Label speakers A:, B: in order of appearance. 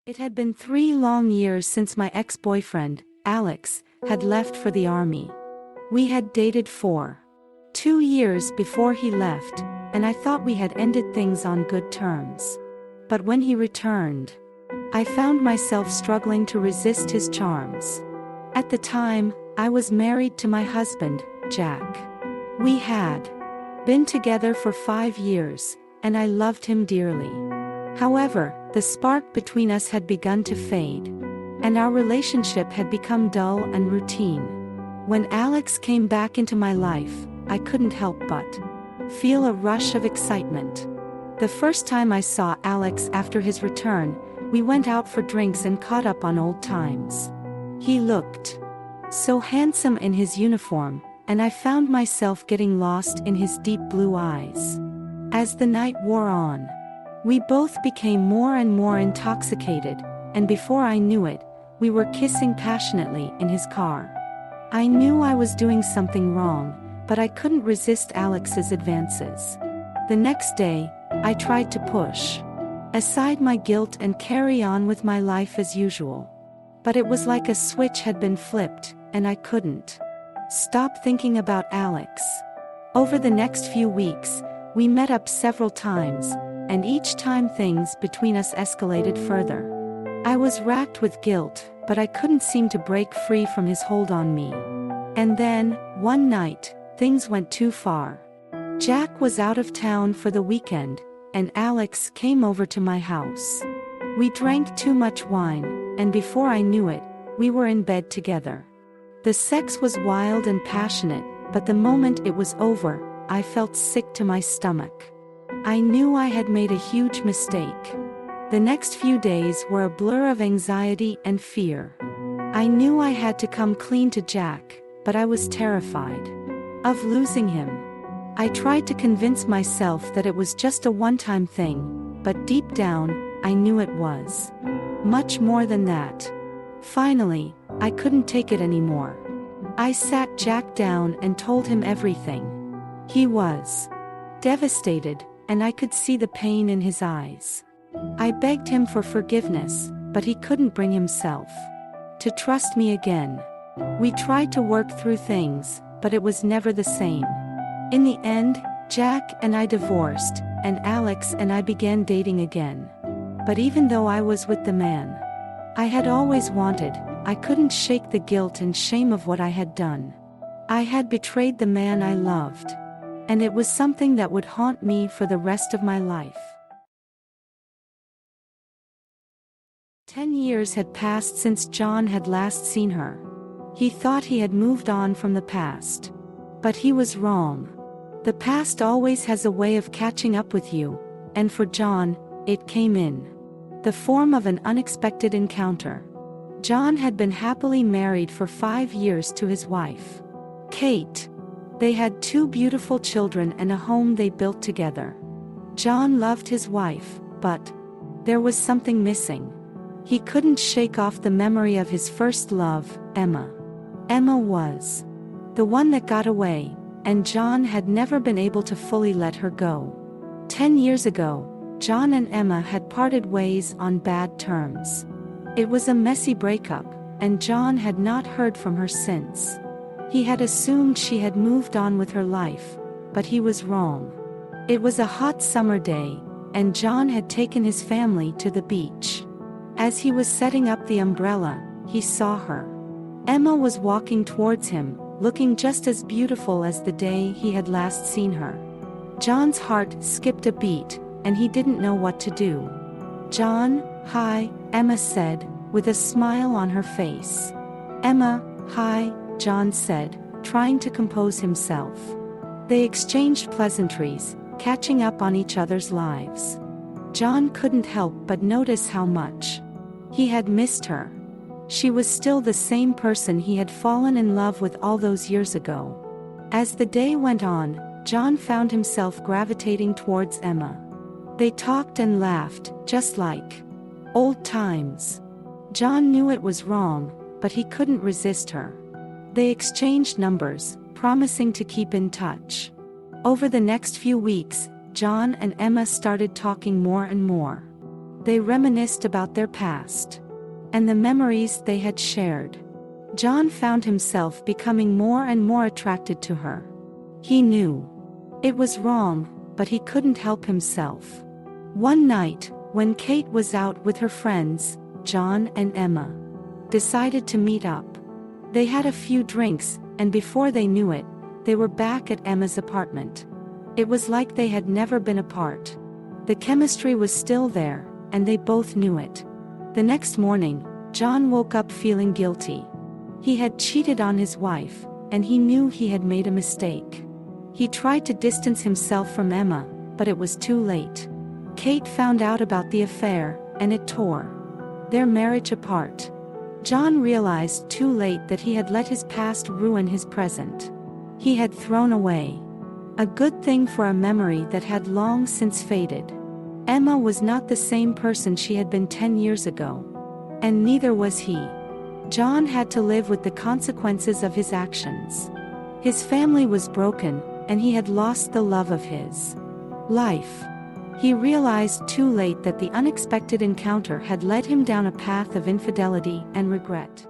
A: It had been 3 long years since my ex-boyfriend, Alex, had left for the army. We had dated for 2 years before he left, and I thought we had ended things on good terms. But when he returned, I found myself struggling to resist his charms. At the time, I was married to my husband, Jack. We had been together for 5 years, and I loved him dearly. However, the spark between us had begun to fade, and our relationship had become dull and routine. When Alex came back into my life, I couldn't help but feel a rush of excitement. The first time I saw Alex after his return, we went out for drinks and caught up on old times. He looked so handsome in his uniform, and I found myself getting lost in his deep blue eyes. As the night wore on, we both became more and more intoxicated, and before I knew it, we were kissing passionately in his car. I knew I was doing something wrong, but I couldn't resist Alex's advances. The next day, I tried to push aside my guilt and carry on with my life as usual. But it was like a switch had been flipped, and I couldn't stop thinking about Alex. Over the next few weeks, we met up several times, and each time things between us escalated further. I was racked with guilt, but I couldn't seem to break free from his hold on me. And then, one night, things went too far. Jack was out of town for the weekend, and Alex came over to my house. We drank too much wine, and before I knew it, we were in bed together. The sex was wild and passionate, but the moment it was over, I felt sick to my stomach. I knew I had made a huge mistake. The next few days were a blur of anxiety and fear. I knew I had to come clean to Jack, but I was terrified of losing him. I tried to convince myself that it was just a one-time thing, but deep down, I knew it was much more than that. Finally, I couldn't take it anymore. I sat Jack down and told him everything. He was devastated, and I could see the pain in his eyes. I begged him for forgiveness, but he couldn't bring himself to trust me again. We tried to work through things, but it was never the same. In the end, Jack and I divorced, and Alex and I began dating again. But even though I was with the man I had always wanted, I couldn't shake the guilt and shame of what I had done. I had betrayed the man I loved, and it was something that would haunt me for the rest of my life. 10 years had passed since John had last seen her. He thought he had moved on from the past. But he was wrong. The past always has a way of catching up with you, and for John, it came in the form of an unexpected encounter. John had been happily married for 5 years to his wife, Kate. They had 2 beautiful children and a home they built together. John loved his wife, but there was something missing. He couldn't shake off the memory of his first love, Emma. Emma was the one that got away, and John had never been able to fully let her go. 10 years ago, John and Emma had parted ways on bad terms. It was a messy breakup, and John had not heard from her since. He had assumed she had moved on with her life, but he was wrong. It was a hot summer day, and John had taken his family to the beach. As he was setting up the umbrella, he saw her. Emma was walking towards him, looking just as beautiful as the day he had last seen her. John's heart skipped a beat, and he didn't know what to do. "John, hi," Emma said, with a smile on her face. "Emma, hi," John said, trying to compose himself. They exchanged pleasantries, catching up on each other's lives. John couldn't help but notice how much he had missed her. She was still the same person he had fallen in love with all those years ago. As the day went on, John found himself gravitating towards Emma. They talked and laughed, just like old times. John knew it was wrong, but he couldn't resist her. They exchanged numbers, promising to keep in touch. Over the next few weeks, John and Emma started talking more and more. They reminisced about their past and the memories they had shared. John found himself becoming more and more attracted to her. He knew it was wrong, but he couldn't help himself. One night, when Kate was out with her friends, John and Emma decided to meet up. They had a few drinks, and before they knew it, they were back at Emma's apartment. It was like they had never been apart. The chemistry was still there, and they both knew it. The next morning, John woke up feeling guilty. He had cheated on his wife, and he knew he had made a mistake. He tried to distance himself from Emma, but it was too late. Kate found out about the affair, and it tore their marriage apart. John realized too late that he had let his past ruin his present. He had thrown away a good thing for a memory that had long since faded. Emma was not the same person she had been 10 years ago. And neither was he. John had to live with the consequences of his actions. His family was broken, and he had lost the love of his life. He realized too late that the unexpected encounter had led him down a path of infidelity and regret.